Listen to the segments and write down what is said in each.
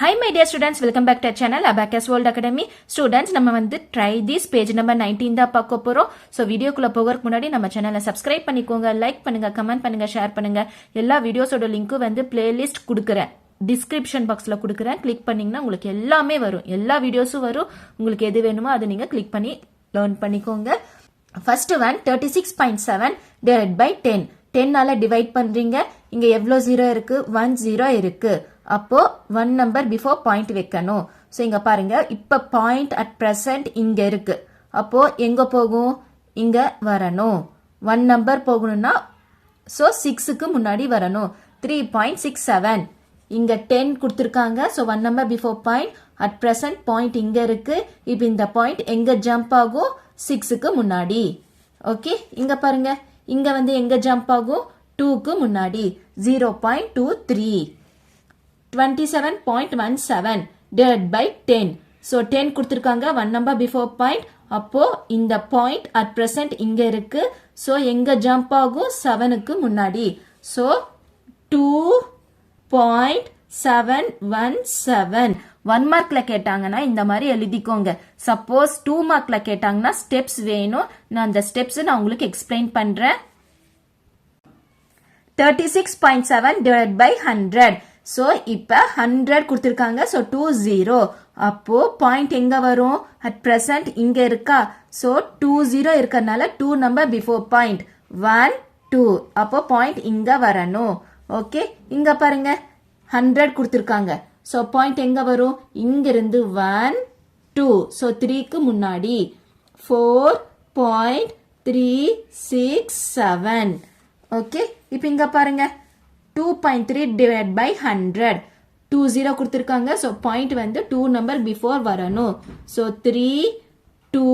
Hi my dear students, welcome back to our channel Abacus World Academy. Students, நம்ம வந்து try this page number 19 தான் பார்க்க போறோம். So வீடியோக்குள்ள போகிறதுக்கு முன்னாடி நம்ம சேனலை subscribe பண்ணிக்கோங்க, லைக் பண்ணுங்க, கமெண்ட் பண்ணுங்க, ஷேர் பண்ணுங்க. எல்லா வீடியோஸோட லிங்க் வந்து பிளேலிஸ்ட் கொடுக்கிறேன். டிஸ்கிரிப்ஷன் பாக்ஸ்ல கொடுக்கிறேன். கிளிக் பண்ணீங்கன்னா உங்களுக்கு எல்லாமே வரும். எல்லா வீடியோஸும் வரும். உங்களுக்கு எது வேணுமோ அதை நீங்க கிளிக் பண்ணி லேர்ன் பண்ணிக்கோங்க. First one 36.7 divided by 10. 10 நால டிவைட் பண்றீங்க. இங்க எவ்வளவு 0 இருக்கு? 1 0 இருக்கு. அப்போ 1 நம்பர் பிஃபோர் பாயிண்ட் வைக்கணும். சோ இங்க பாருங்க, இப்ப பாயிண்ட் அட் பிரசன்ட் இங்க இருக்கு. அப்போ எங்க போகும்? இங்க வரணும். 1 நம்பர் போகணும்னா சோ 6க்கு முன்னாடி வரணும். 3.67. இங்க 10 கொடுத்திருக்காங்க. So 1 number before point at present point இங்க இருக்கு. இப்போ இந்த பாயிண்ட் எங்க ஜம்ப் ஆகும்? 6க்கு முன்னாடி. ஓகே, இங்க பாருங்க, இங்க வந்து எங்க ஜம்ப் ஆகும்? 2க்கு முன்னாடி. 0.23. 27.17 divided by 10. So 10 கொடுத்திருக்காங்க. 1 number before point. அப்போ இந்த point at present இங்க இருக்கு. So எங்க jump ஆகும்? 7க்கு முன்னாடி. So 2.717. 1 மார்க்ல கேட்டாங்கன்னா இந்த மாதிரி எழுதிக்கோங்க. சப்போஸ் 2 மார்க்ல கேட்டாங்கன்னா ஸ்டெப்ஸ் வேணும். நான் அந்த ஸ்டெப்ஸ் நான் உங்களுக்கு எக்ஸ்பிளைன் பண்றேன். 36.7 divided by 100. So இப்ப 100 கொடுத்திருக்காங்க. So 20. அப்போ பாயிண்ட் எங்க வரும்? at present இங்க இருக்கா? So 20 இருக்கறனால 2 number before point 1 2. அப்போ பாயிண்ட் இங்க வரணும். ஓகே, இங்க பாருங்க 100 கொடுத்திருக்காங்க. So பாயிண்ட் எங்க வரும்? இங்க இருந்து 1 2. So 3க்கு முன்னாடி 4.367. ஓகே, இப்போ இங்க பாருங்க 2.3 divided by 100. 20 கொடுத்திருக்காங்க. So பாயிண்ட் வந்து 2 நம்பர் பிஃபோர் வரணும். So 3 2.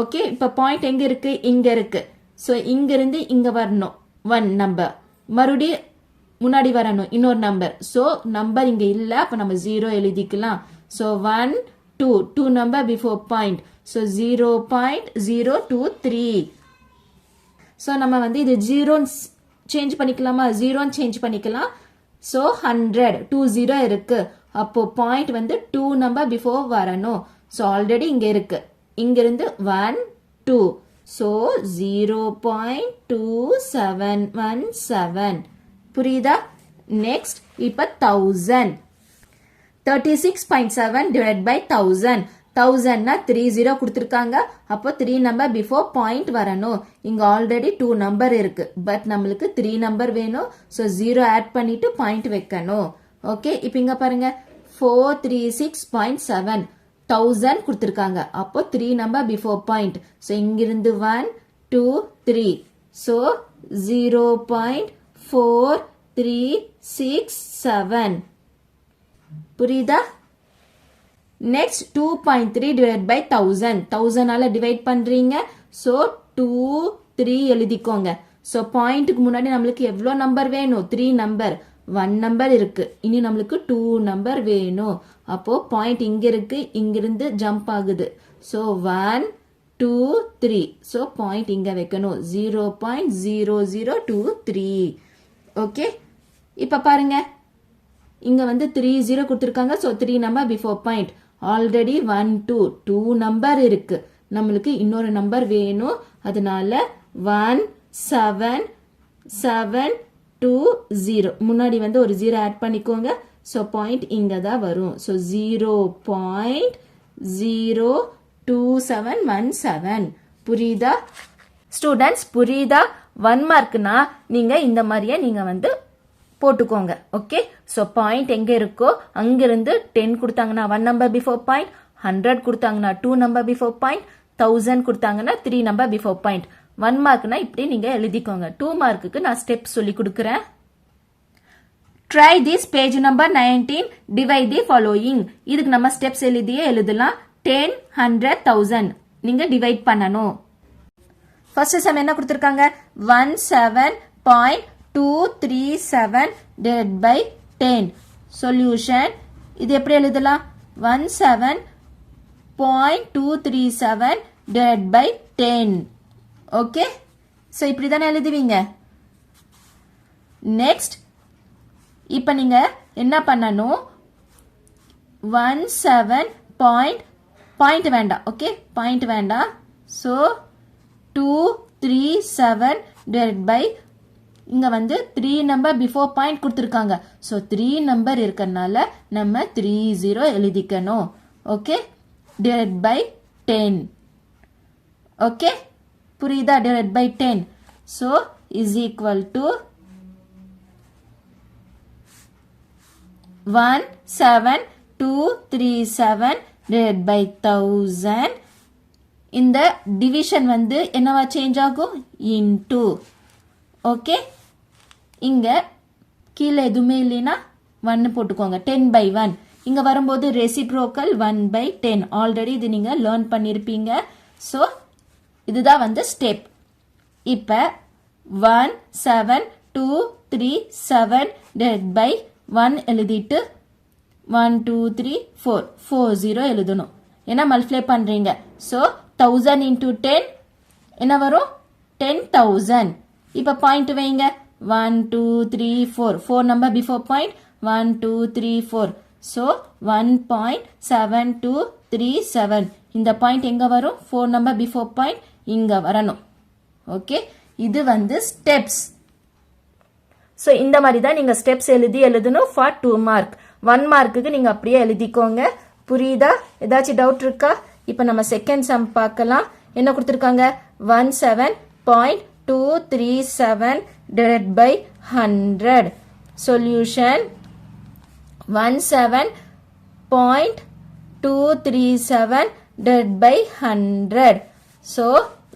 ஓகே, இப்ப பாயிண்ட் எங்க இருக்கு? இங்க இருக்கு. So இங்க இருந்து இங்க வரணும் 1 நம்பர். மறுபடி முன்னாடி வரணும் இன்னொரு நம்பர். So நம்பர் இங்க இல்ல. அப்ப நம்ம 0 எழுதிக்கலாம். So 1 2 2 number before point. So 0.023. So நம்ம வந்து இது 0 சேஞ்ச் பண்ணிக்கலாமா? 0 சேஞ்ச் பண்ணிக்கலாம். So 100 20 இருக்கு. அப்போ பாயிண்ட் வந்து 2 நம்பர் பிஃபோர் வரணும். So ஆல்ரெடி இங்க இருக்கு. இங்க இருந்து 1 2. So 0.2717. புரியுதா? நெக்ஸ்ட் இப்ப 1000. 36.7 divided by 1000. 1000னா 30 கொடுத்திருக்காங்க. அப்போ 3 நம்பர் பிஃபோர் பாயிண்ட் வரணும். இங்க ஆல்ரெடி 2 நம்பர் இருக்கு. பட் நம்மளுக்கு 3 நம்பர் வேணும். சோ 0 ஆட் பண்ணிட்டு பாயிண்ட் வைக்கணும். ஓகே, இப்போ இங்க பாருங்க 436.7. 1000 கொடுத்திருக்காங்க. அப்போ 3 நம்பர் பிஃபோர் பாயிண்ட். சோ இங்கிருந்து 1 2 3. சோ 0.4367. புரியுதா? Next 2.3 divided by 1000. 1000 ஆல டிவைட் பண்றீங்க. சோ 2 3 எழுதிக்கோங்க. சோ பாயிண்ட்க்கு முன்னாடி நம்மளுக்கு எவ்வளவு நம்பர் வேணும்? 3 நம்பர். 1 நம்பர் இருக்கு. இனி நம்மளுக்கு 2 நம்பர் வேணும். அப்போ பாயிண்ட் இங்க இருக்கு. இங்க இருந்து ஜம்ப் ஆகுது. சோ 1 2 3. சோ பாயிண்ட் இங்க வைக்கணும். 0.0023. ஓகே, இப்ப பாருங்க, இங்க வந்து 30 கொடுத்திருக்காங்க. So 3 number before point. Already 1 2 2 number இருக்கு. நம்மளுக்கு இன்னொரு நம்பர் வேணும். அதனால 17720. முன்னாடி வந்து ஒரு 0 ஆட் பண்ணிக்கோங்க. சோ பாயிண்ட் இங்க தான் வரும். சோ 0.02717. புரியுதா ஸ்டூடெண்ட்ஸ்? புரியுதா? 1 மார்க்னா நீங்க இந்த மாதிரியே நீங்க வந்து போட்டுக்கோங்க. ஓகே, சோ பாயிண்ட் எங்க இருக்கோ அங்கிருந்து 10 கொடுத்தாங்கன்னா 1 நம்பர் பிஃபோர் பாயிண்ட், 100 கொடுத்தாங்கன்னா 2 நம்பர் பிஃபோர் பாயிண்ட், 1000 கொடுத்தாங்கன்னா 3 நம்பர் பிஃபோர் பாயிண்ட். 1 மார்க்னா இப்படி நீங்க எழுதிக்கோங்க. 2 மார்க்குக்கு நான் ஸ்டெப் சொல்லி கொடுக்கிறேன். Try this page number 19. Divide the following. இதுக்கு நம்ம ஸ்டெப்ஸ் எழுதியே எழுதலாம். 10 100 1000 நீங்க டிவைட் பண்ணணும். ஃபர்ஸ்ட் சம் என்ன கொடுத்திருக்காங்க? 17.237 divided by 10. Solution. இது எப்படி எழுதலாம்? 17.237 divided by 10. ஓகே, சோ இப்படி தானே எழுதுவீங்க. நெக்ஸ்ட் இப்ப நீங்க என்ன பண்ணணும்? 17 பாயிண்ட் வேண்டாம். ஓகே, பாயிண்ட் வேண்டாம். ஸோ 237 டிவைட் பை இங்க வந்து 3 நம்பர் பிஃபோர் பாயிண்ட் கொடுத்துருக்காங்க. ஸோ 3 நம்பர் இருக்கறனால நம்ம 30 எழுதிக்கணும். Okay, divide by 10. ஓகே, புரியுதா? Divide by 10. So is equal to 17237 divided by 1000. இந்த டிவிஷன் வந்து என்னவா சேஞ்ச் ஆகும்? இன்டு. ஓகே, இங்க கீழே எதுவுமே இல்லைன்னா 1 போட்டுக்கோங்க. 10 by 1 இங்க வரும்போது ரெசிப்ரோக்கல் 1 by 10. ஆல்ரெடி இது நீங்க லேர்ன் பண்ணிருப்பீங்க. ஸோ இதுதான் வந்து ஸ்டெப். இப்ப 17237 divided by 1 எழுதிட்டு 1 2 3 4 40 எழுதணும். ஏன்னா மல்டிப்ளை பண்றீங்க. ஸோ 1000 into 10 என்ன வரும்? 10,000. இப்ப பாயிண்ட் வைங்க. 1 2 3 4 4 நம்பர் பிஃபோர் பாயிண்ட் 1 2 3 4. ஸோ 1.7237. இந்த பாயிண்ட் எங்க வரும்? 4 நம்பர் பிஃபோர் பாயிண்ட் இங்க வரணும். ஓகே, இது வந்து ஸ்டெப்ஸ். ஸோ இந்த மாதிரி தான் நீங்க ஸ்டெப்ஸ் எழுதணும் ஃபார் 2 மார்க். 1 மார்க்குக்கு நீங்க அப்படியே எழுதிக்கோங்க. புரியுதா? ஏதாச்சும் டவுட் இருக்கா? இப்போ நம்ம செகண்ட் சம் பார்க்கலாம். என்ன கொடுத்துருக்காங்க? 17.237 divided by 100. Solution 17.237 divided by 100. So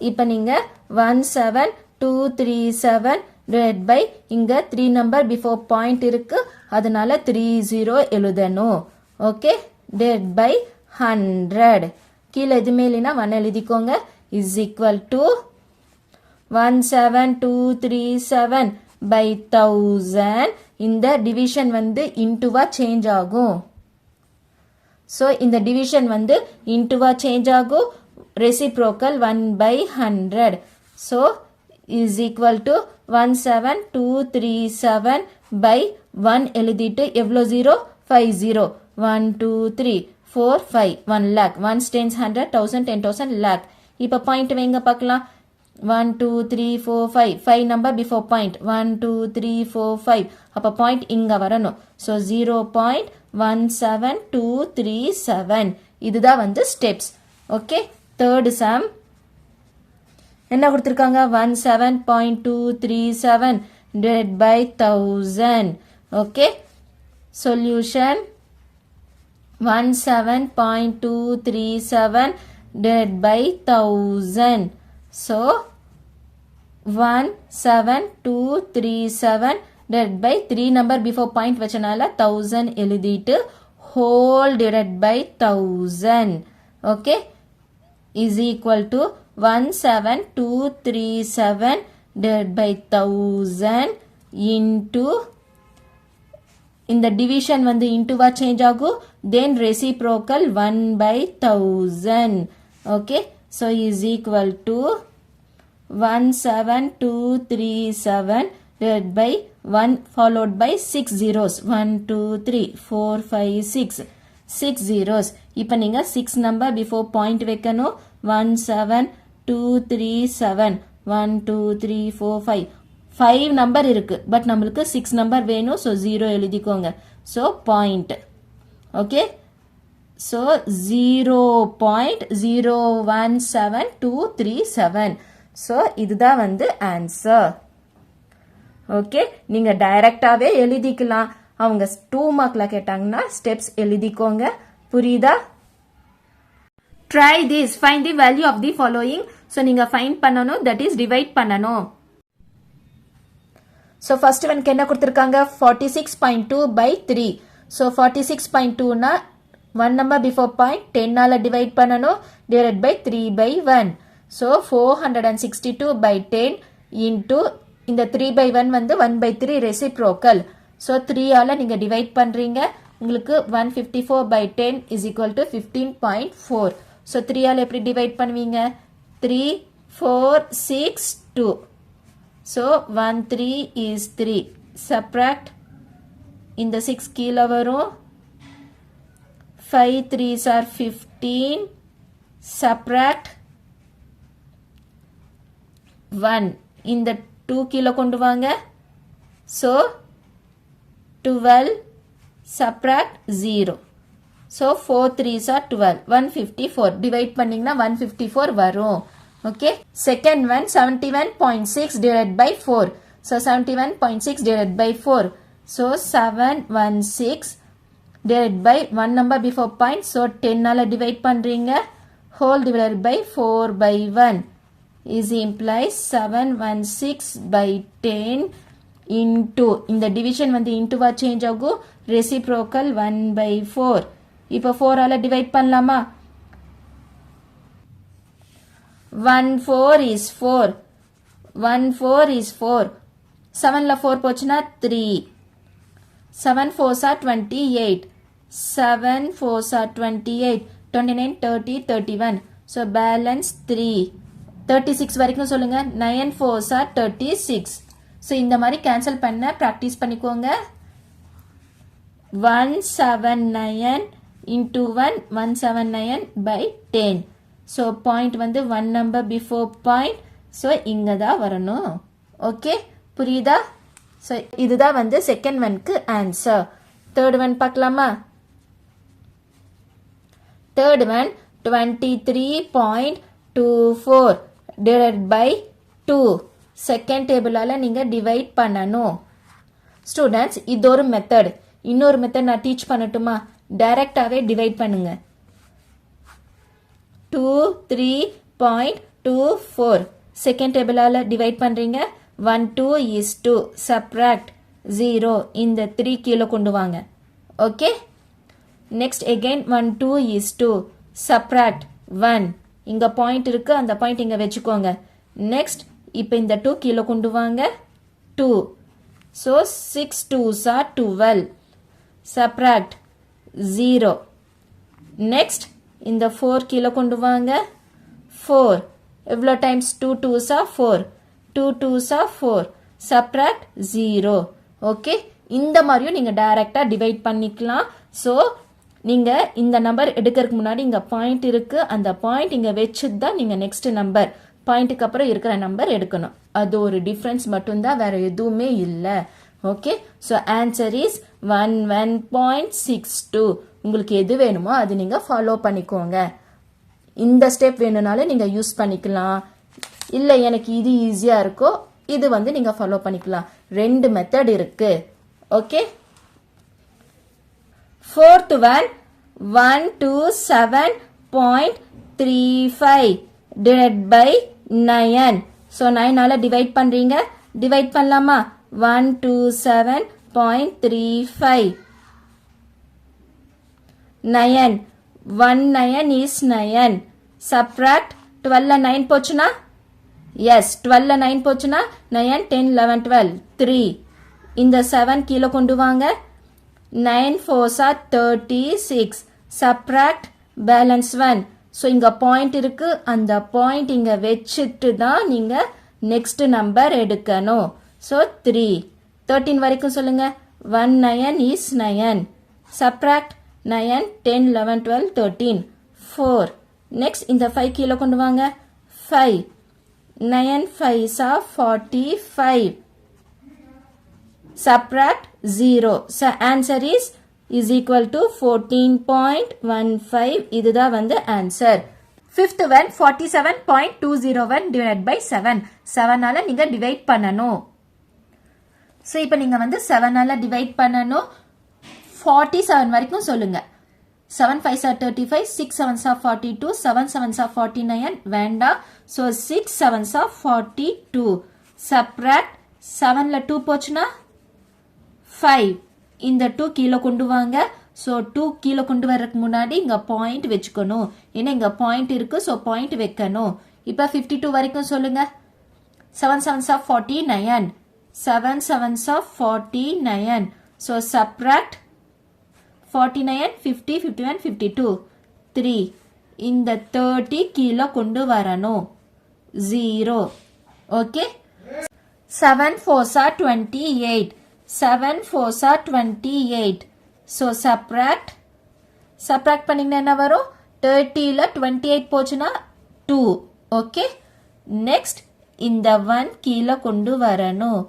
இப்போ நீங்க 17237 divided by இங்க 3 நம்பர் பிஃபோர் பாயிண்ட் இருக்கு, அதனால 30 எழுதணும். Okay, divided by 100. கீழே எதுவுமே இல்லைன்னா 1 எழுதிக்கோங்க. is equal to 17237 by 1000. இந்த டிவிஷன் வந்து இன்டுவா சேஞ்ச் ஆகும். ஸோ இந்த டிவிஷன் வந்து இன்டுவா சேஞ்ச் ஆகும். Reciprocal 1 by 100. So is equal to 17237 by 1 எழுதிட்டு எவ்வளோ 0? 50. 1 2 3 4 5 1 lakh. 1 tens 100, 1000, 10,000, lakh. இப்போ பாயிண்ட் வைங்க பார்க்கலாம். 1 2 3 4 5 5 நம்பர் பிஃபோர் பாயிண்ட் 1 2 3 4 5. அப்போ பாயிண்ட் இங்க வரணும். ஸோ 0.17237. இதுதான் வந்து ஸ்டெப்ஸ். ஓகே, தேர்ட் சம் என்ன கொடுத்துருக்காங்க? 17.237 divided by 1000. Okay, solution 17.237 divided by 1000. So 17237 divided by 3 number before point வச்சனால 1000 எழுதிட்டு whole divided by 1000. Okay, is equal to 17237 divided by 1000 into இந்த division வந்து இன்டுவா சேஞ்ச் ஆகும். Then reciprocal 1 by 1000. Okay, so is equal to 17237 divided by 1 followed by 6 zeros. 1 2 3 4 5 6 6 zeros. இப்போ நீங்க 6 number before point வைக்கணும். 17237 1 2 3 4 5 5 number இருக்கு, but நம்மளுக்கு 6 number வேணும். ஸோ 0 எழுதிக்கோங்க. So point. Okay, so 0.017237. So இதுதான் வந்து ஆன்சர். ஓகே, நீங்க டைரக்டாவே எழுதிக்கலாம். அவங்க 2 மார்க்ல கேட்டாங்கன்னா ஸ்டெப்ஸ் எழுதிக்கோங்க. புரியுதா? Try this. Find the value of the following. So நீங்க ஃபைண்ட் பண்ணணும், தட் இஸ் டிவைட் பண்ணணும். ஸோ ஃபர்ஸ்ட் ஒன்க்கு என்ன கொடுத்துருக்காங்க? 46.2 by 3. ஸோ 46.2னா 1 நம்பர் பிஃபோர் பாயிண்ட் 10ஆல டிவைட் பண்ணணும். Divide by 3 by 1. So 462 by 10 into இந்த 3 by 1 வந்து 1 by 3 ரெசிப்ரோக்கல். ஸோ 3ஆல நீங்க டிவைட் பண்றீங்க. உங்களுக்கு 154 by 10 is equal to 15.4. So 3ஆல எப்படி டிவைட் பண்ணுவீங்க? 3 4 6 2. So 1 3 is 3. Subtract. இந்த 6 கீழே வரும். 5 3s are 15, subtract 1, இந்த 2 கீழே கொண்டு வாங்க, so 12, subtract 0, so 4 3s are 12, 154, divide பண்ணிங்கனா 154 வரும். Okay, second one 71.6 divided by 4, so 71.6 divided by 4, so 716 divided by 1 number before point, so 10 நால divide பண்றீங்க, whole divided by 4 by 1 is implies 716 by 10 into, இந்த division வந்து into வா change ஆகும், reciprocal 1 by 4. இப்போ 4 ஆல divide பண்ணலாமா? 1 4 is 4, 1 4 is 4, 7ல 4 போச்சுனா 3, 7 4s are 28, 7 4s are 28, 29 30 31, so balance 3, 36 வரைக்கும் சொல்லுங்க, 9 4s are 36, so இந்த மாதிரி cancel பண்ண practice பண்ணிக்கோங்க. 179 into 1, 179 by 10, so point வந்து 1 number before point, so இங்கதா வரணும். okay, புரியுதா? so இதுதான் வந்து second one க்கு answer. third one பார்க்கலாமா? third one 23.24 divided by 2, second table ஆல நீங்க divide பண்ணணும். students இது ஒரு method, இன்னொரு method நான் teach பண்ணட்டுமா? டைரக்டாவே divide பண்ணுங்க. 23.24 second table ஆல divide பண்றீங்க, 1 2 is 2, subtract 0, இந்த 3 கீழே கொண்டு வாங்க. okay, next again 1 2 is 2, subtract 1, இங்க point இருக்கு, அந்த point இங்க வெச்சுக்கோங்க. next இப்போ இந்த 2 கீழே கொண்டு வாங்க, 2, so 6 2s are 12, subtract 0, next இந்த 4 கீழே கொண்டு வாங்க, 4, எவ்வளோ times 2 2s are 4, 2 2s are 4, subtract 0. okay, இந்த மாதிரியும் நீங்க டைரக்டா டிவைட் பண்ணிக்கலாம். so நீங்க இந்த நம்பர் எடுக்கிறதுக்கு முன்னாடி இங்க பாயிண்ட் இருக்கு, அந்த பாயிண்ட் இங்க வெச்சிட்டு தான் நீங்க நெக்ஸ்ட் நம்பர் பாயிண்ட்க்கு அப்புறம் இருக்கிற நம்பர் எடுக்கணும். அது ஒரு டிஃபரன்ஸ் மட்டும்தான், வேற எதுவுமே இல்ல. Okay, so answer is 11.62. உங்களுக்கு எது வேணுமோ அது நீங்க ஃபாலோ பண்ணிக்கோங்க. இந்த ஸ்டெப் வேணும்னாலும் நீங்க யூஸ் பண்ணிக்கலாம், இல்ல எனக்கு இது ஈஸியா இருக்கோ இது வந்து நீங்க ஃபாலோ பண்ணிக்கலாம். ரெண்டு மெத்தட் இருக்கு. Okay, fourth one 127.35 divided by 9. so 9 ஆல டிவைட் பண்றீங்க, டிவைட் பண்ணலாமா? 127.35 9, 1 9 is 9, subtract 12 9 போச்சுனா, yes 12 9 போச்சுனா 9 10 11 12 3, இந்த 7 கீழே கொண்டு வாங்க, 9 4s are 36, subtract balance 1. so இங்க பாயிண்ட் இருக்கு, அந்த பாயிண்ட் இங்க வெச்சிட்டு தான் நீங்க நெக்ஸ்ட் நம்பர் எடுக்கணும். so 3, 13 வரைக்கும் சொல்லுங்க. 1 9 is 9, subtract 9 10 11 12 13 4, next இந்த 5 கீழே கொண்டு வாங்க, 5, 9 5s are 45, subtract 0. so answer is equal to 14.15. இதுதான் வந்து answer. Fifth one 47.201 divided by 7. 7 ஆல நீங்க டிவைட் பண்ணணும். so இப்போ நீங்க வந்து 7 ஆல டிவைட் பண்ணணும். 47 வரைக்கும் சொல்லுங்க. 7 5s are 35, 6 7s are 42, 7 7s are 49 வேண்டாம். so 6 7s are 42, subtract 7ல 2 போச்சுனா 5, இந்த 2 கீழே கொண்டு வாங்க. so 2 கீழே கொண்டு வரதுக்கு முன்னாடி இங்க பாயிண்ட் வெச்சுக்கணும், ஏன்னா இங்க பாயிண்ட் இருக்கு, so பாயிண்ட் வைக்கணும். இப்போ 52 வரைக்கும் சொல்லுங்க. 7 7s are 49, 7 7s are 49, so subtract 49 50 51 52 3, இந்த 30 கீழே கொண்டு வரணும், 0. Okay, 7 4s are 28, 7 4s are 28, so subtract subtract பண்ணிங்கன்னா என்ன வரும்? 30ல 28 போச்சுன்னா 2. ஓகே, நெக்ஸ்ட் இந்த 1 கீழே கொண்டு வரணும்.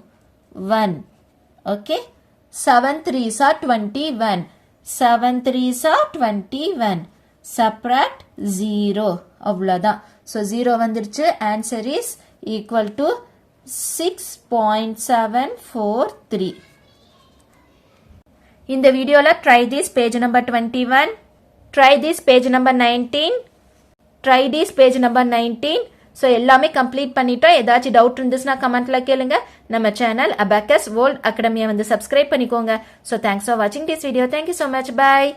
1. Okay, 7 3s are 21. 7 3s are 21. Subtract 0. அவ்வளோதான். ஸோ 0 வந்துருச்சு. Answer is equal to 6.743. இந்த வீடியோல try this page number 21, try this page number 19, try this page number 19. So எல்லாமே கம்ப்ளீட் பண்ணிட்டோம். ஏதாச்சும் டவுட் இருந்துச்சுன்னா கமெண்ட்ல கேளுங்க. நம்ம சேனல் அபாக்கஸ் வேர்ல்ட் அகாடமியை வந்து சப்ஸ்கிரைப் பண்ணிக்கோங்க. ஸோ தேங்க்ஸ் ஃபார் வாட்சிங் this video. Thank you so much. Bye.